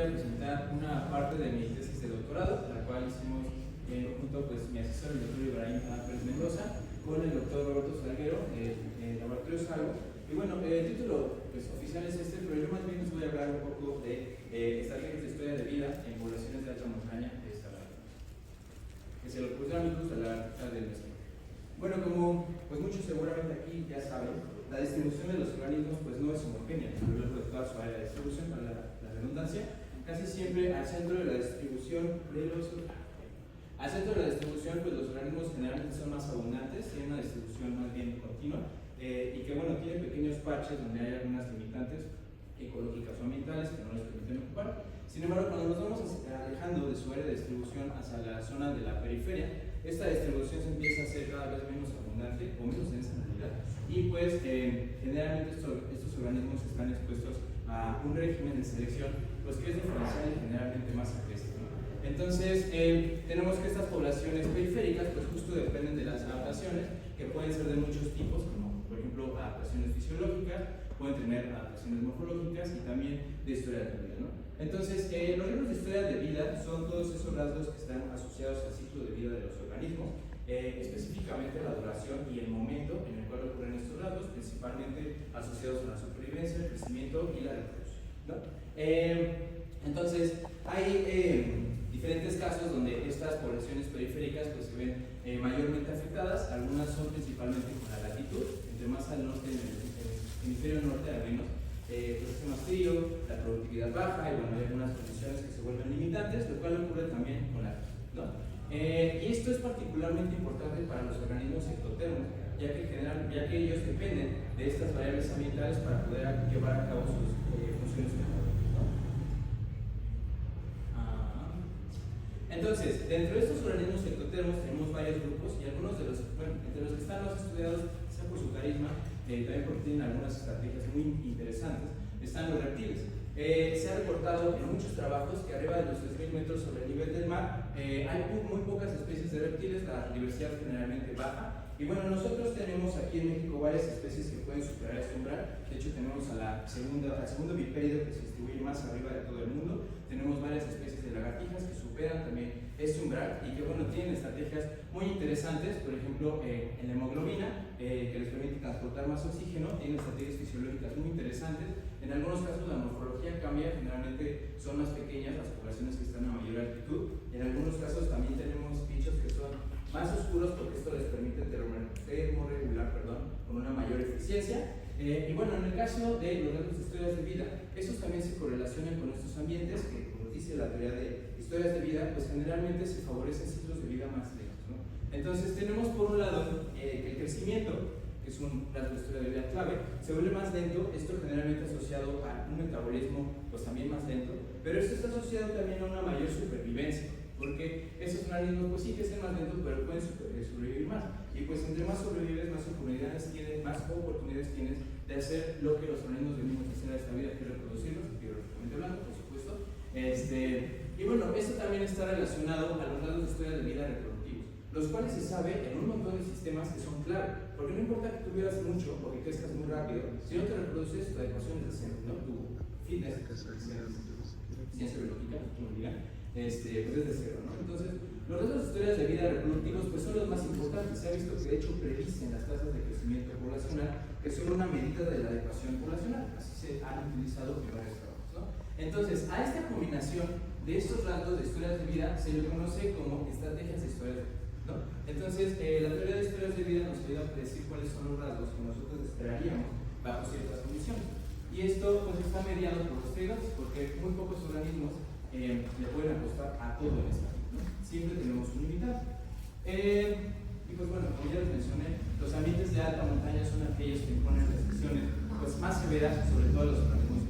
a presentar una parte de mi tesis de doctorado, la cual hicimos junto pues, mi asesor, el doctor Ibrahim Pérez Mendoza, con el doctor Roberto Salguero, el laboratorio Salvo. Y bueno, el título pues, oficial es este, pero yo más bien les voy a hablar un poco de estrategias de historia de vida en poblaciones de alta montaña de Salvador, que se lo pusieron amigos a la del desierto. Bueno, como pues muchos seguramente aquí ya saben, la distribución de los organismos pues no es homogénea a lo largo de toda su área de distribución, para la redundancia. Casi siempre al centro de la distribución pues los organismos generalmente son más abundantes, tienen una distribución más bien continua y que bueno, tiene pequeños parches donde hay algunas limitantes ecológicas o ambientales que no les permiten ocupar. Sin embargo, cuando nos vamos alejando de su área de distribución hacia la zona de la periferia, esta distribución se empieza a ser cada vez menos abundante o menos densa en realidad, y pues generalmente estos organismos están expuestos a un régimen de selección pues que es diferencial y generalmente más agresivo, ¿no? Entonces tenemos que estas poblaciones periféricas pues justo dependen de las adaptaciones, que pueden ser de muchos tipos, como por ejemplo adaptaciones fisiológicas, pueden tener adaptaciones morfológicas y también de historia de vida, ¿no? Entonces, los libros de historia de vida son todos esos rasgos que están asociados al ciclo de vida de los organismos, específicamente la duración y el momento en el cual ocurren estos rasgos, principalmente asociados a la supervivencia, el crecimiento y la reproducción, ¿no? Entonces, hay diferentes casos donde estas poblaciones periféricas pues, se ven mayormente afectadas. Algunas son principalmente con la latitud, entre más al norte, en el hemisferio norte al menos, pues hace más frío, la productividad baja y bueno, hay algunas condiciones que se vuelven limitantes, lo cual ocurre también con la altitud, ¿no? Y esto es particularmente importante para los organismos ectotermos, ya que ellos dependen de estas variables ambientales para poder llevar a cabo sus funciones metabólicas, ¿no? Entonces, dentro de estos organismos ectotermos tenemos varios grupos y algunos de los, bueno, entre los que están más estudiados, sea por su carisma, también porque tienen algunas estrategias muy interesantes, están los reptiles. Se ha reportado en muchos trabajos que arriba de los 3.000 metros sobre el nivel del mar hay muy pocas especies de reptiles, la diversidad generalmente baja. Y bueno, nosotros tenemos aquí en México varias especies que pueden superar este umbral. De hecho, tenemos al segundo bipédido que se distribuye más arriba de todo el mundo. Tenemos varias especies de lagartijas que superan también este umbral y que bueno, tienen estrategias muy interesantes. Por ejemplo, en la hemoglobina, que les permite transportar más oxígeno, tienen estrategias fisiológicas muy interesantes. En algunos casos la morfología cambia, generalmente son más pequeñas las poblaciones que están a mayor altitud. En algunos casos también tenemos bichos que son más oscuros porque esto les permite termorregular con una mayor eficiencia. Y bueno, en el caso de los datos de historias de vida, estos también se correlacionan con estos ambientes que, como dice la teoría de historias de vida, pues generalmente se favorecen ciclos de vida más lentos, ¿no? Entonces tenemos por un lado que el crecimiento, que es un rasgo de historia de vida clave, se vuelve más lento, esto generalmente asociado a un metabolismo pues también más lento, pero esto está asociado también a una mayor supervivencia, porque esos organismos pues sí que son más lentos, pero pueden sobrevivir más, y pues entre más sobrevives, más oportunidades tienes de hacer lo que los organismos venimos a hacer a esta vida, que es reproducirlos, biológicamente hablando, por supuesto. Y bueno, esto también está relacionado a los datos de historia de vida reproductivos, los cuales se sabe en un montón de sistemas que son clave, porque no importa que tú vivas mucho o que crezcas muy rápido, si no te reproduces, tu adecuación es de cero, ¿no? Tu fitness, ciencia biológica, como digan, pues es de cero, ¿no? Entonces, los datos de historias de vida reproductivos pues son los más importantes. Se ha visto que de hecho predicen las tasas de crecimiento poblacional, que son una medida de la adecuación poblacional, así se han utilizado en varios trabajos, ¿no? Entonces, a esta combinación de estos rasgos de historias de vida se le conoce como estrategias de historias de vida, ¿no? Entonces, la teoría de historias de vida nos ayuda a predecir cuáles son los rasgos que nosotros esperaríamos bajo ciertas condiciones. Y esto pues está mediado por los trade-offs, porque muy pocos organismos le pueden apostar a todo en esta vida, ¿no? Siempre tenemos un limitante. Y pues bueno, como ya les mencioné, los ambientes de alta montaña son aquellos que imponen restricciones pues, más severas sobre todos los organismos.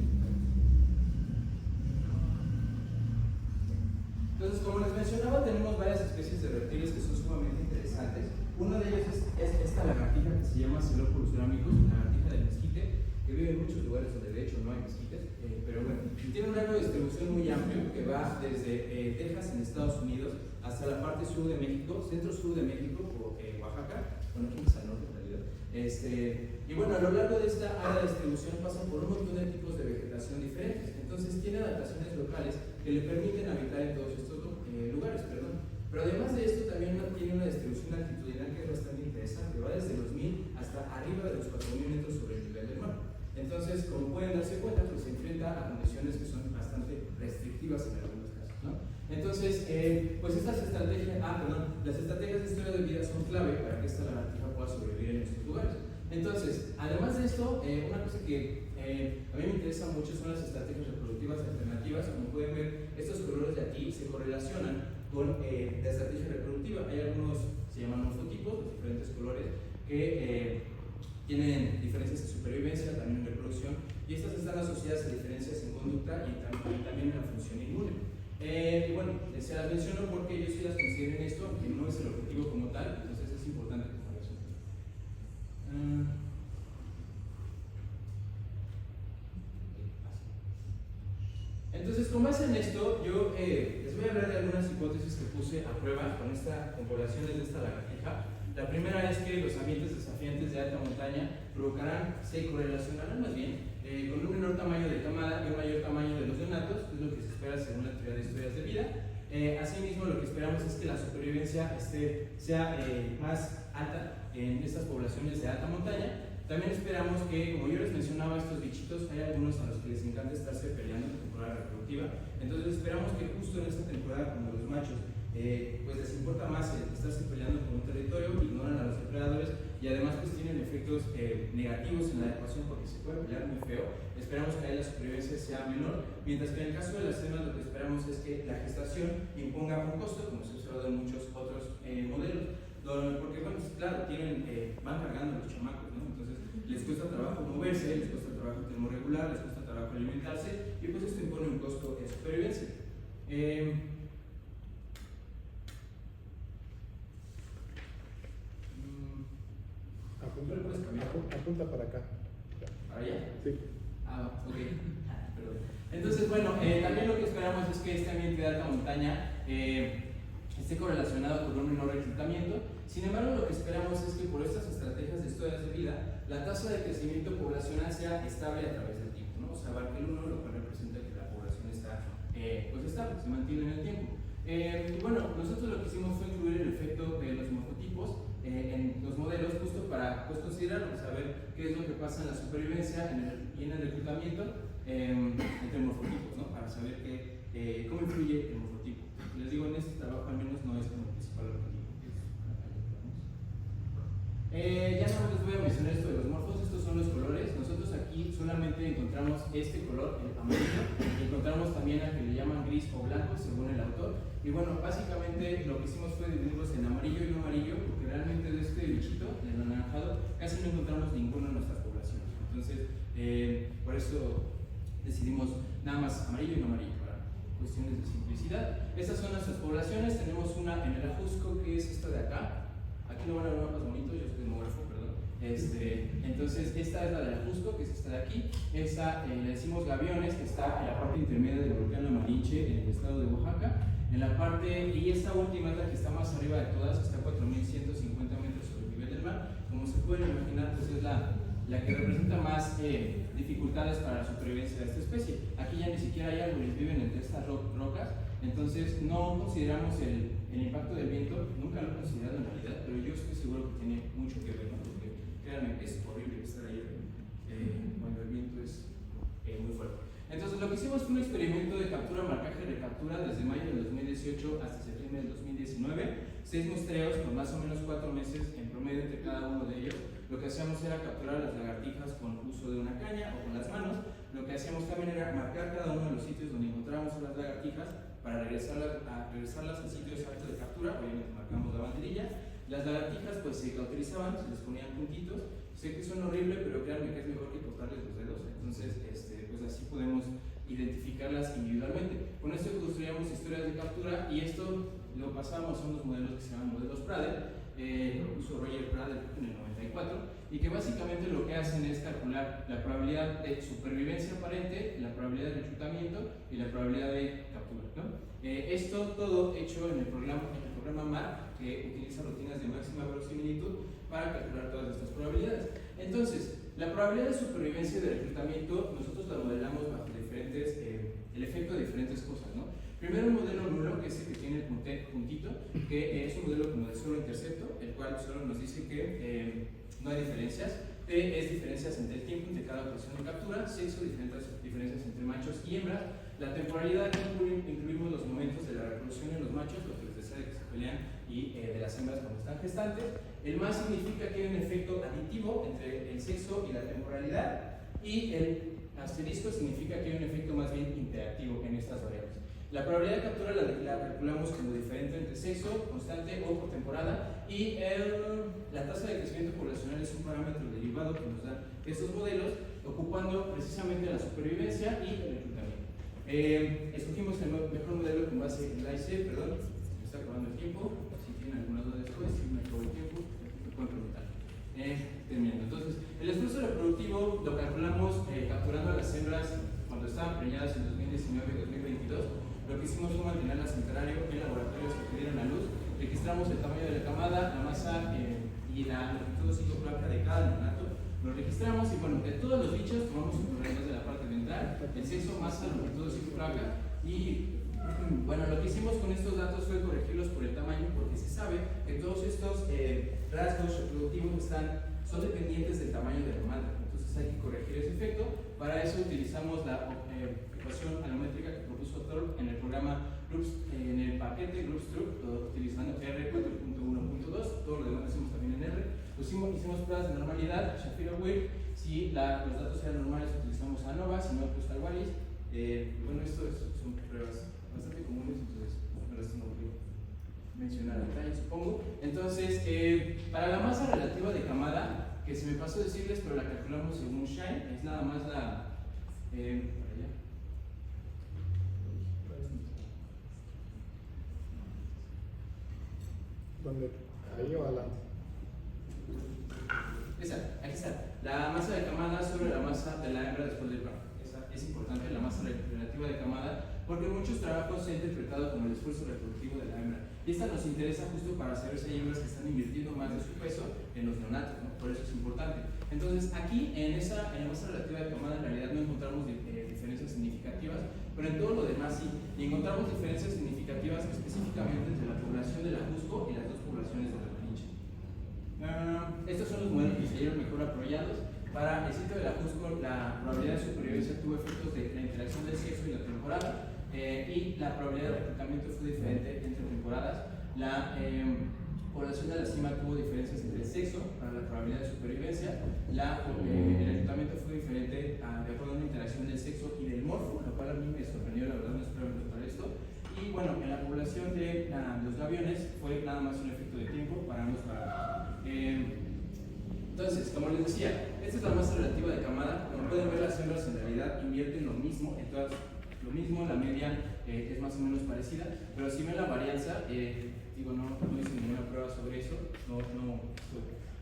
Entonces, como les mencionaba, tenemos varias especies de reptiles que son sumamente interesantes. Uno de ellos es esta lagartija que se llama Celoporus gramicus, lagartija del mezquite, que vive en muchos lugares donde de hecho no hay mezquites, pero bueno, tiene un rango de distribución muy amplio que va desde Texas en Estados Unidos hasta la parte sur de México, centro-sur de México, Oaxaca, bueno, aquí es al norte en realidad, Y bueno, a lo largo de esta área de distribución pasan por un montón de tipos de vegetación diferentes. Entonces tiene adaptaciones locales que le permiten habitar en todos estos lugares. Pero además de esto también tiene una distribución altitudinal que es bastante interesante. Va desde los 1000 hasta arriba de los 4000 metros sobre el nivel del mar. Entonces, como pueden darse cuenta, pues se enfrenta a condiciones que son bastante restrictivas en algunos casos, ¿no? Entonces, pues estas estrategias, las estrategias de historia de vida son clave para que esta lagartija pueda sobrevivir en estos lugares. Entonces, además de esto, una cosa que a mí me interesa mucho son las estrategias reproductivas alternativas. Como pueden ver, estos colores de aquí se correlacionan con la estrategia reproductiva. Hay algunos, se llaman morfotipos, los diferentes colores, que tienen diferencias en supervivencia, también en reproducción, y estas están asociadas a diferencias en conducta y también en la función inmune. Y bueno, se las menciono porque yo sí las considero en esto, aunque no es el objetivo como tal, entonces es importante que lo Entonces, con base en esto, yo les voy a hablar de algunas hipótesis que puse a prueba con poblaciones de esta lagartija. La primera es que los ambientes desafiantes de alta montaña se correlacionarán más bien con un menor tamaño de camada y un mayor tamaño de los neonatos, es lo que se espera según la teoría de historias de vida. Asimismo, lo que esperamos es que la supervivencia sea más alta en estas poblaciones de alta montaña. También esperamos que, como yo les mencionaba, estos bichitos, hay algunos a los que les encanta estarse peleando en temporada reproductiva. Entonces esperamos que justo en esta temporada, cuando los machos pues les importa más el estarse peleando por un territorio, ignoran a los depredadores y además pues tienen efectos negativos en la adecuación porque se puede pelear muy feo. Esperamos que ahí la supervivencia sea menor, mientras que en el caso de las hembras lo que esperamos es que la gestación imponga un costo, como se ha observado en muchos otros modelos. Porque, bueno, pues, claro, van cargando los chamacos, ¿no? Entonces les cuesta trabajo moverse, les cuesta trabajo termorregular, les cuesta trabajo alimentarse y pues esto impone un costo de supervivencia. Apunta para acá. ¿Para allá? Sí. Ok. Perdón. Entonces, bueno, también lo que esperamos es que este ambiente de alta montaña esté correlacionado con un menor reclutamiento. Sin embargo, lo que esperamos es que por estas estrategias de historias de vida, la tasa de crecimiento poblacional sea estable a través del tiempo, ¿no? O sea, abarque el 1, lo cual representa que la población está pues estable, se mantiene en el tiempo. Y bueno, nosotros lo que hicimos fue incluir el efecto de los morfotipos en los modelos justo para pues, considerarlo, saber qué es lo que pasa en la supervivencia y en el reclutamiento entre morfotipos, ¿no? Para saber cómo influye el morfotipo. Les digo, en este trabajo al menos no es como el principal objetivo. Ya no les voy a mencionar esto de los morfos, estos son los colores. Nosotros aquí solamente encontramos este color, el amarillo, y encontramos también a que le llaman gris o blanco según el autor. Y bueno, básicamente lo que hicimos fue dividirlos en amarillo y no amarillo, porque realmente de este bichito, el anaranjado, casi no encontramos ninguno en nuestras poblaciones. Entonces, por eso decidimos nada más amarillo y no amarillo, para cuestiones de simplicidad. Estas son nuestras poblaciones, tenemos una en el Ajusco, que es esta de acá. Aquí no van a ver mapas bonitos, yo soy demógrafo, perdón. Entonces, esta es la del Ajusco, que es esta de aquí. Esta le decimos Gaviones, que está en la parte intermedia del volcán La Malinche, en el estado de Oaxaca. En la parte, y esta última es la que está más arriba de todas, está a 4150 metros sobre el nivel del mar. Como se pueden imaginar, pues es la que representa más dificultades para la supervivencia de esta especie. Aquí ya ni siquiera hay árboles, viven entre estas rocas, entonces no consideramos el impacto del viento, nunca lo he considerado en realidad, pero yo estoy seguro que tiene mucho que ver, ¿no? Porque créanme, es horrible estar ahí cuando el viento es muy fuerte. Entonces lo que hicimos fue un experimento de captura, marcaje y recaptura desde mayo del 2018 hasta septiembre del 2019, 6 muestreos con más o menos 4 meses en promedio entre cada uno de ellos. Lo que hacíamos era capturar las lagartijas con uso de una caña o con las manos. Lo que hacíamos también era marcar cada uno de los sitios donde encontrábamos a las lagartijas para regresarlas al sitio exacto de captura. Obviamente marcamos la banderilla. Las lagartijas pues se cauterizaban, se les ponían puntitos. Sé que suena horrible, pero créanme que es mejor que cortarles los dedos. Entonces, pues así podemos identificarlas individualmente. Con esto construíamos historias de captura y esto lo pasamos a unos modelos que se llaman modelos Pradel. Propuso Roger Pradel en el 94, y que básicamente lo que hacen es calcular la probabilidad de supervivencia aparente, la probabilidad de reclutamiento y la probabilidad de captura, ¿no? Esto todo hecho en el programa programa MAR que utiliza rutinas de máxima verosimilitud para calcular todas estas probabilidades. Entonces, la probabilidad de supervivencia y de reclutamiento nosotros la modelamos bajo diferentes, el efecto de diferentes cosas, ¿no? Primero, un modelo nulo, que es el que tiene el puntito, que es un modelo como de solo intercepto, el cual solo nos dice que no hay diferencias. P es diferencias entre el tiempo entre cada operación de captura, sexo, diferencias entre machos y hembras. La temporalidad, incluimos los momentos de la reproducción en los machos, lo que les decía de que se pelean, y de las hembras cuando están gestantes. El más significa que hay un efecto aditivo entre el sexo y la temporalidad, y el asterisco significa que hay un efecto más bien interactivo en estas variables. La probabilidad de captura la calculamos como diferente entre sexo, constante o por temporada, y la tasa de crecimiento poblacional es un parámetro derivado que nos dan estos modelos, ocupando precisamente la supervivencia y el reclutamiento. Escogimos el mejor modelo con base en la IC, perdón, se me está acabando el tiempo, si tienen alguna duda después, si me acabo el tiempo, me pueden preguntar. Terminando. Entonces, el esfuerzo reproductivo lo calculamos capturando a las hembras cuando estaban preñadas en 2019 y 2022. Lo que hicimos fue mantenerlas en terrario en laboratorios que tuvieron la luz. Registramos el tamaño de la camada, la masa y la longitud cicloplaca de cada neonato. Lo registramos y bueno, de todos los bichos tomamos un corrector de la parte ventral, el sexo, masa, longitud cicloplaca y bueno, lo que hicimos con estos datos fue corregirlos por el tamaño porque se sabe que todos estos rasgos reproductivos son dependientes del tamaño de la madre. Entonces hay que corregir ese efecto. Para eso utilizamos la ecuación alométrica que propuso Thorpe en el programa en el paquete GloopStruct, utilizando R 4.1.2, todo lo demás lo hicimos también en R. Hicimos pruebas de normalidad, Shapiro-Wilk. Si los datos eran normales, utilizamos ANOVA, si no, pues Wallis. Bueno, esto son pruebas bastante comunes, entonces no voy a mencionar detalles, supongo. Entonces, para la masa relativa de camada, que se me pasó decirles, pero la calculamos según Shine, es nada más la. Para allá. ¿Dónde? ¿Ahí o adelante? Aquí está. La masa de camada sobre la masa de la hembra después del parto. Es importante la masa relativa de camada porque en muchos trabajos se ha interpretado como el esfuerzo reproductivo de la hembra. Y esta nos interesa justo para saber si hay hembras que están invirtiendo más de su peso en los neonatos, ¿no? Por eso es importante. Entonces, aquí en la masa relativa de camada en realidad no encontramos diferencias significativas, pero en todo lo demás sí. Y encontramos diferencias significativas específicamente entre la población de la Ajusco y las dos poblaciones de la Malinche. Estos son los modelos que se dieron mejor apoyados. Para el sitio de la Ajusco, la probabilidad de supervivencia tuvo efectos de la interacción del sexo y la temporada, y la probabilidad de reclutamiento fue diferente entre temporadas. La población de la cima tuvo diferencias entre el sexo para la probabilidad de supervivencia. El reclutamiento fue diferente de acuerdo a una interacción del sexo y del morfo, lo cual a mí me sorprendió, la verdad no esperaba para esto. Y bueno, en la población de los gaviones fue nada más un efecto de tiempo para ambos parámetros. Entonces, como les decía, esta es la masa relativa de camada. Como pueden ver, las hembras en realidad invierten lo mismo en todas. Lo mismo, la media es más o menos parecida, pero si ven la varianza, digo, no hice ninguna prueba sobre eso,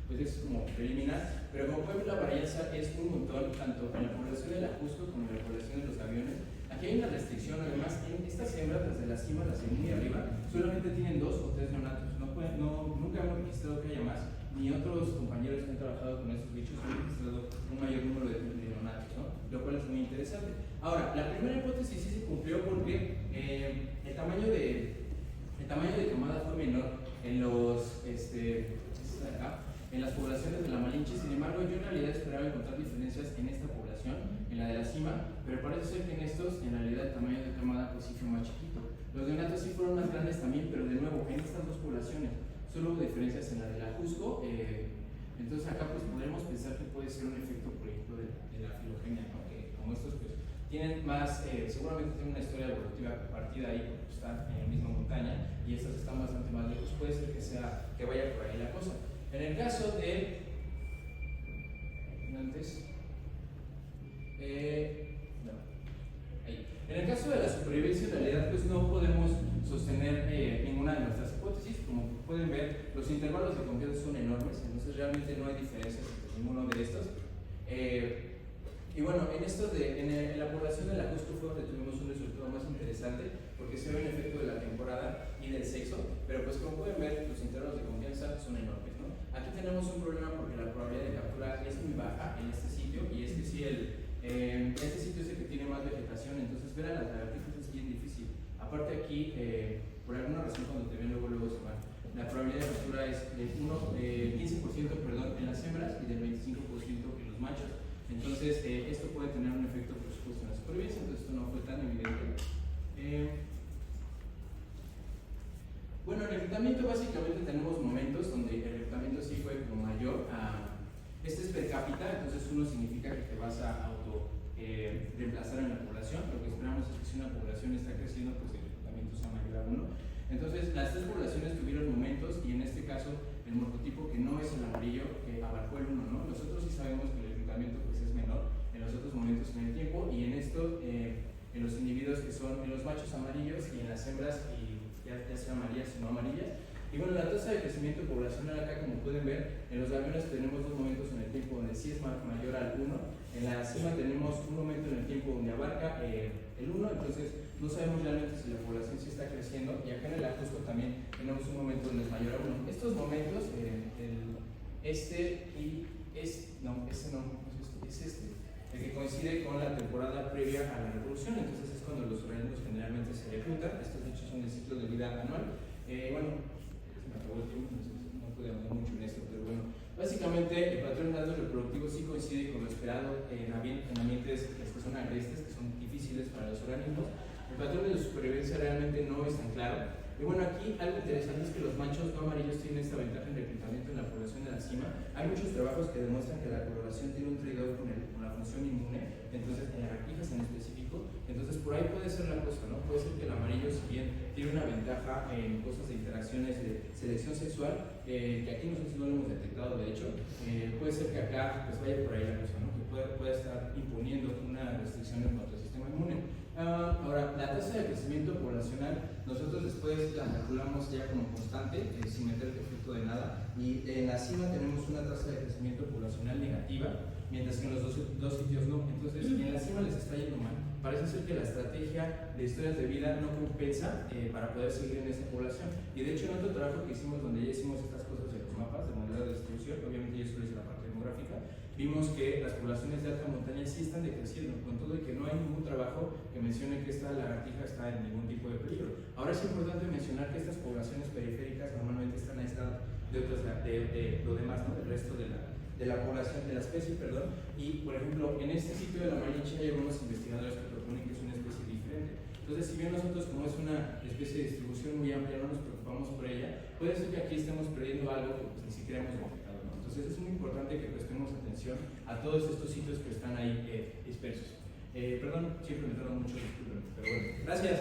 pues es como preliminar, pero como pueden ver, la varianza es un montón, tanto en la población de la Ajusco como en la población de los gaviones. Aquí hay una restricción, además, en estas hembras, desde la cima, las de muy arriba, solamente tienen 2 o 3 neonatos. Nunca hemos registrado que haya más, ni otros compañeros que han trabajado con estos bichos han registrado un mayor número de neonatos, ¿no? Lo cual es muy interesante. Ahora, la primera hipótesis sí se cumplió porque el tamaño de camada fue menor en en las poblaciones de la Malinche. Sin embargo, yo en realidad esperaba encontrar diferencias en esta población, en la de la cima, pero parece ser que en estos, en realidad, el tamaño de camada pues sí fue más chiquito. Los neonatos sí fueron más grandes también, pero de nuevo, en estas dos poblaciones solo hubo diferencias en la de la Ajusco. Entonces acá pues podremos pensar que puede ser un efecto, por ejemplo, de la filogenia, ¿no? Que como estos pues tienen más, seguramente tienen una historia evolutiva compartida ahí porque están en la misma montaña y estas están bastante más lejos, puede ser que vaya por ahí la cosa. En el caso de en el caso de la supervivencia, en realidad pues no podemos sostener ninguna de nuestras hipótesis. Como pueden ver, los intervalos de confianza son enormes, entonces realmente no hay diferencias entre ninguno de estos. Y bueno, en la población de la Cusco fue donde tuvimos un resultado más interesante, porque se ve un efecto de la temporada y del sexo, pero pues como pueden ver, los intervalos de confianza son enormes, ¿no? Aquí tenemos un problema porque la probabilidad de captura es muy baja en este sitio, y es que si este sitio es el que tiene más vegetación, entonces ver a las lagartijas es bien difícil. Aparte aquí, por alguna razón cuando te ven luego se van. La probabilidad de captura es de 15% en las hembras y del 25% en los machos. Entonces, esto puede tener un efecto, por supuesto, en la supervivencia, entonces esto no fue tan evidente. Bueno, el reclutamiento básicamente tenemos momentos donde el reclutamiento sí fue como mayor. Este es per cápita, entonces 1 significa que te vas a reemplazar en la población. Lo que esperamos es que si una población está creciendo, pues el reclutamiento sea mayor a 1. Entonces, las 3 poblaciones tuvieron momentos, y en este caso, el morfotipo que no es el amarillo, que abarcó el 1, ¿no? Nosotros sí sabemos que el reclutamiento pues, es menor en los otros momentos en el tiempo, y en esto, en los individuos que son en los machos amarillos y en las hembras, y ya sean amarillas o no amarillas. Y bueno, la tasa de crecimiento poblacional acá, como pueden ver, en los gaviones tenemos 2 momentos en el tiempo donde sí es mayor al 1. En la cima tenemos un momento en el tiempo donde abarca el 1, entonces no sabemos realmente si la población sí está creciendo, y acá en el ajusco también tenemos un momento donde es mayor a 1. Estos momentos, el que coincide con la temporada previa a la reproducción, entonces es cuando los organismos generalmente se reclutan. Estos hechos son el ciclo de vida anual. Bueno, se me acabó el tiempo, no pude hablar mucho en esto, pero bueno, básicamente el patrón de datos reproductivos sí coincide con lo esperado en ambientes que son agrestes, que son difíciles para los organismos. El patrón de supervivencia realmente no es tan claro. Y bueno, aquí algo interesante es que los machos no amarillos tienen esta ventaja en reclutamiento en la población de la cima. Hay muchos trabajos que demuestran que la coloración tiene un trade-off con la función inmune, entonces en lagartijas en específico. Entonces por ahí puede ser la cosa, ¿no? Puede ser que el amarillo, si bien tiene una ventaja en cosas de interacciones de selección sexual, que aquí nosotros no lo hemos detectado, de hecho, puede ser que acá pues vaya por ahí la cosa, ¿no? Que pueda estar imponiendo una restricción en cuanto al sistema inmune. Ahora, la tasa de crecimiento poblacional, nosotros después la calculamos ya como constante, sin meterte fruto de nada, y en la cima tenemos una tasa de crecimiento poblacional negativa, mientras que en los dos sitios no. Entonces, en la cima les está yendo mal. Parece ser que la estrategia de historias de vida no compensa para poder seguir en esta población. Y de hecho, en otro trabajo que hicimos, donde ya hicimos estas cosas de los mapas de modelado de distribución, obviamente yo solo hice la parte demográfica, vimos que las poblaciones de alta montaña sí están decreciendo, con todo y que no hay ningún trabajo que mencione que esta lagartija está en ningún tipo de peligro. Ahora es importante mencionar que estas poblaciones periféricas normalmente están aisladas de lo demás, ¿no? Del resto de la población, de la especie, perdón. Y por ejemplo, en este sitio de la Malinche hay algunos investigadores que proponen que es una especie diferente. Entonces, si bien nosotros, como es una especie de distribución muy amplia, no nos preocupamos por ella, puede ser que aquí estemos perdiendo algo que pues, ni siquiera hemos detectado, ¿no? Entonces, es muy importante que prestemos atención a todos estos sitios que están ahí dispersos. Perdón, siempre me tardo mucho, disculpen, pero bueno, gracias.